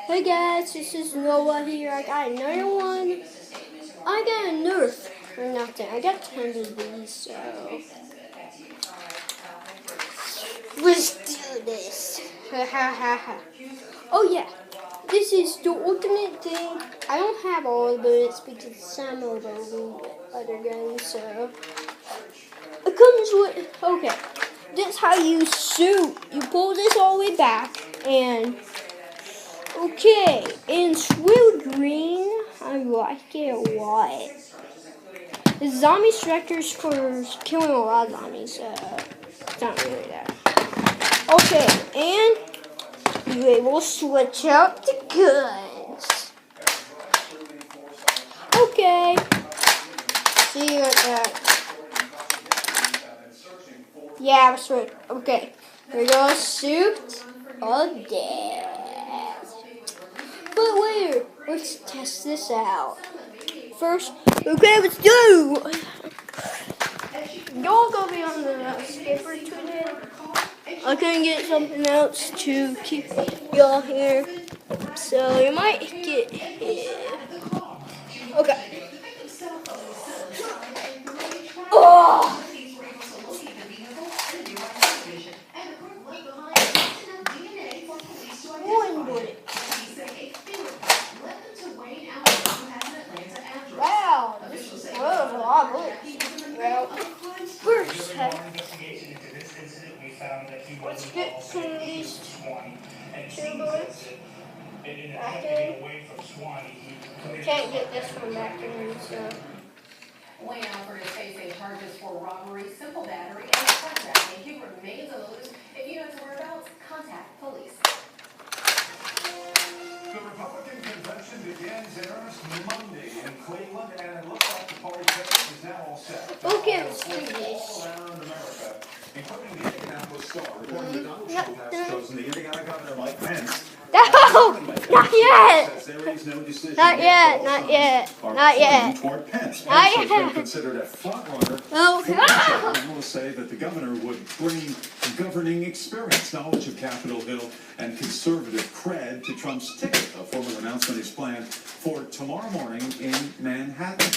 Hey guys, this is Noah here. I got another one. I got a Nerf or nothing. I got tons of these, so let's do this. Oh yeah, this is the ultimate thing. I don't have all the bullets because some of them other guns, so it comes with. Okay, this is how you shoot. You pull this all the way back and. Okay, in Swill Green, I like it a lot. The zombie strikers for killing a lot of zombies, it's not really that. Okay, and you're able to switch out the guns. Okay, see you at that. Yeah, switch. Okay, we're gonna shoot again. But wait, let's test this out. First, okay, let's do. Y'all gonna be on the skipper today. I couldn't get something else to keep y'all here, so you might get hit. Okay. Oh! One bullet. Wow, this was a lot of bullets. Well, first, let's get some of these two bullets back in. We can't get this one back in, so. Wayne Alford is facing charges for robbery, simple battery, and carjacking. He remains elusive. If you know his whereabouts, contact police. The Republican convention begins in earnest Monday in Cleveland, and it looks like the party ticket is now all set. Okay, let's do this. All around America, including the Indianapolis Star, reporting that Donald Trump has chosen the Indiana governor Mike Pence. No, not yet. There is no decision. Not yet. Not yet. Not yet. Toward Pence. Not Pence has been yet. considered a front runner. Oh, I will say that the governor would bring governing experience, knowledge of Capitol Hill, and conservative cred to Trump's ticket. A formal announcement is planned for tomorrow morning in Manhattan.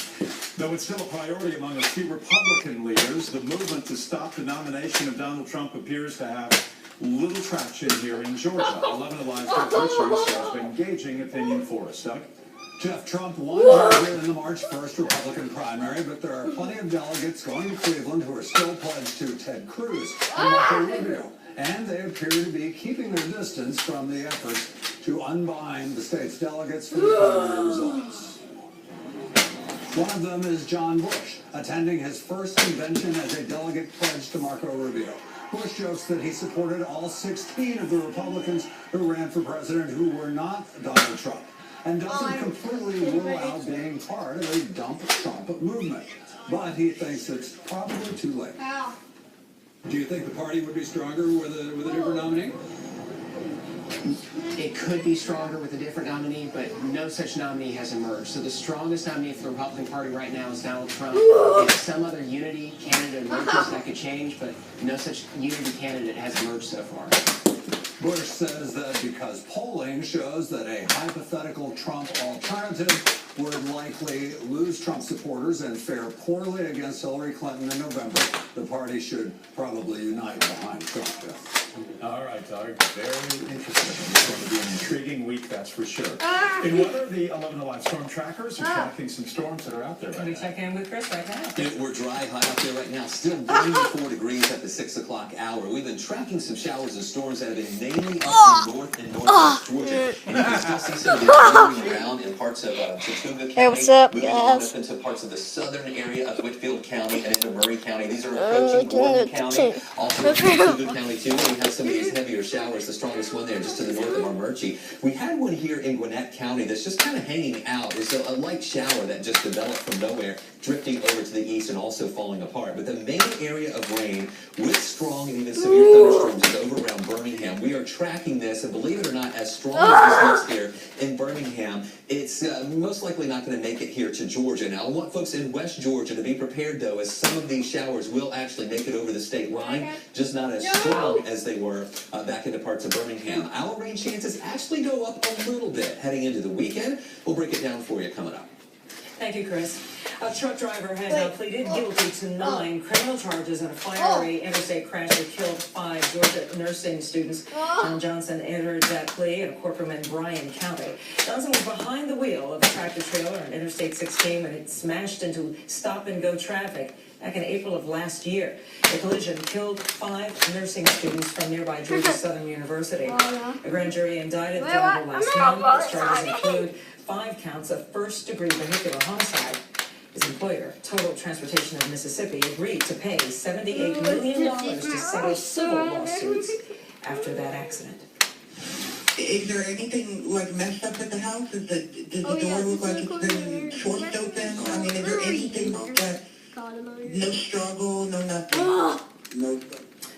Though it's still a priority among a few Republican leaders, the movement to stop the nomination of Donald Trump appears to have little traction here in Georgia. 11 Alive Jeff Richards has been gauging opinion for us. Doug? Jeff Trump won Georgia in the March 1st Republican primary, but there are plenty of delegates going to Cleveland who are still pledged to Ted Cruz and Marco Rubio. And they appear to be keeping their distance from the efforts to unbind the state's delegates from the primary results. One of them is John Bush, attending his first convention as a delegate pledged to Marco Rubio. Bush jokes that he supported all 16 of the Republicans who ran for president who were not Donald Trump, and doesn't completely rule out being part of a dump Trump movement. But he thinks it's probably too late. Do you think the party would be stronger with a different nominee? It could be stronger with a different nominee, but no such nominee has emerged. So the strongest nominee for the Republican Party right now is Donald Trump. If some other unity candidate emerges, that could change, but no such unity candidate has emerged so far. Bush says that because polling shows that a hypothetical Trump alternative would likely lose Trump supporters and fare poorly against Hillary Clinton in November, the party should probably unite behind Trump. All right, Doug. Very interesting. It's going to be an intriguing week, that's for sure. In weather, the 11 Alive Storm Trackers are tracking some storms that are out there right Let me now. check in with Chris right now. We're dry, high out there right now, still 94 degrees at the 6 o'clock hour. We've been tracking some showers and storms that have been mainly up in north and northwest Georgia. And you can still see some of them moving around in parts of Chattooga County. Hey, what's up, moving on guys? up into parts of the southern area of Whitfield County and into Murray County. These are approaching Gordon County, also Chattooga County too. We have some of these heavier showers, the strongest one there just to the north of Armurchie. We had one here in Gwinnett County that's just kind of hanging out. It's a light shower that just developed from nowhere, drifting over to the east and also falling apart. But the main area of rain with strong and even severe thunderstorms is over around Birmingham. We are tracking this, and believe it or not, as strong as this looks here, in Birmingham. It's most likely not going to make it here to Georgia. Now, I want folks in West Georgia to be prepared, though, as some of these showers will actually make it over the state line, just not as strong as they were back into parts of Birmingham. Our rain chances actually go up a little bit heading into the weekend. We'll break it down for you coming up. Thank you, Chris. A truck driver has now pleaded guilty to 9 criminal charges in a fiery interstate crash that killed 5 Georgia nursing students. John Johnson entered that plea in a courtroom in Bryan County. Johnson was behind the wheel of a tractor trailer on Interstate 16 when it smashed into stop-and-go traffic back in April of last year. The collision killed 5 nursing students from nearby Georgia Southern University. A grand jury indicted the driver last month. The charges include 5 counts of first-degree vehicular homicide. His employer, Total Transportation of Mississippi, agreed to pay $78 million to settle civil lawsuits after that accident. Is there anything like messed up at the house? Does the door look like it's been forced open? I mean, is there anything that, no struggle, no nothing? No.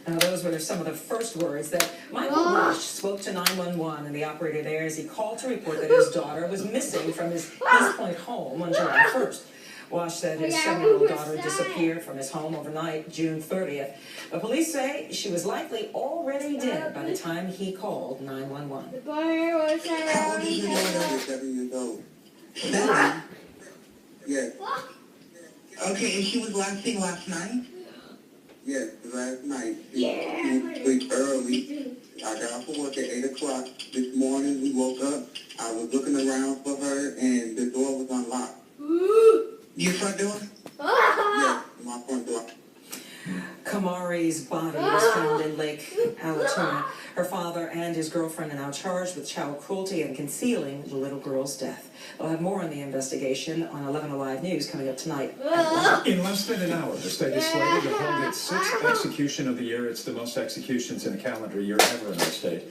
Now, those were some of the first words that Michael Rush spoke to 911 in the operator there as he called to report that his daughter was missing from his East Point home on July 1st. Wash said his 7-year-old daughter disappeared from his home overnight, June 30th. But police say she was likely already dead by the time he called 911. How old is your daughter? 7 years old. 7? Yes. Okay, and she was last seen last night? Yes, last night. She was asleep early. I got off of work at 8 o'clock. This morning we woke up. I was looking around for her and the door was unlocked. Your front door? Yes, my front door. Kamari's body was found in Lake Allatoona. Her father and his girlfriend are now charged with child cruelty and concealing the little girl's death. We'll have more on the investigation on 11 Alive News coming up tonight. In less than an hour, the state is slated to hold its 6th execution of the year. It's the most executions in a calendar year ever in the state.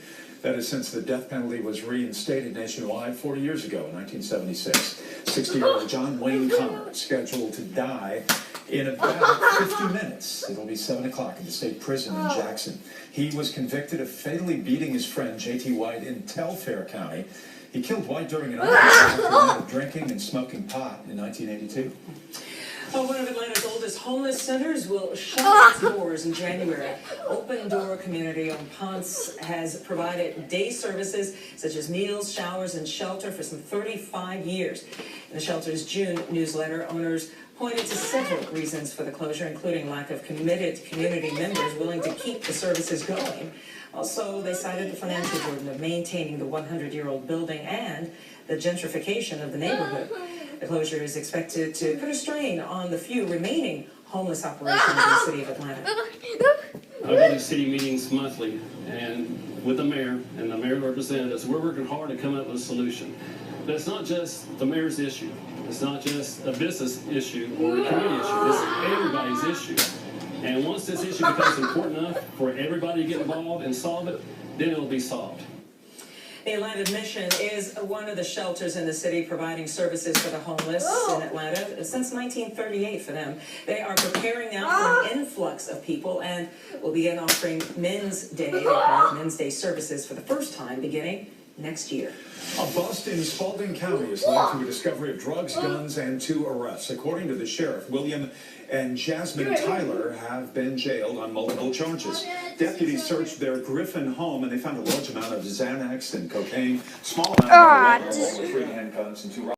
That is since the death penalty was reinstated nationwide 40 years ago in 1976. 60-year-old John Wayne Connor scheduled to die in about 50 minutes. It'll be 7 o'clock at the state prison in Jackson. He was convicted of fatally beating his friend J.T. White in Telfair County. He killed White during an argument of drinking and smoking pot in 1982. One of Atlanta's oldest homeless centers will shut its doors in January. Open Door Community on Ponce has provided day services such as meals, showers, and shelter for some 35 years. In the shelter's June newsletter, owners pointed to several reasons for the closure, including lack of committed community members willing to keep the services going. Also, they cited the financial burden of maintaining the 100-year-old building and the gentrification of the neighborhood. The closure is expected to put a strain on the few remaining homeless operations in the city of Atlanta. I go to city meetings monthly and with the mayor and the mayor representatives. We're working hard to come up with a solution. But it's not just the mayor's issue. It's not just a business issue or a community issue. It's everybody's issue. And once this issue becomes important enough for everybody to get involved and solve it, then it'll be solved. The Atlanta Mission is one of the shelters in the city providing services for the homeless in Atlanta since 1938 for them. They are preparing now for an influx of people and will begin offering Men's Day, they call it Men's Day services for the first time beginning next year. A bust in Spalding County has led to a discovery of drugs, guns, and 2 arrests. According to the sheriff, William and Jasmine Tyler have been jailed on multiple charges. Deputies searched their Griffin home and they found a large amount of Xanax and cocaine, small amount of along with 3 handguns and 2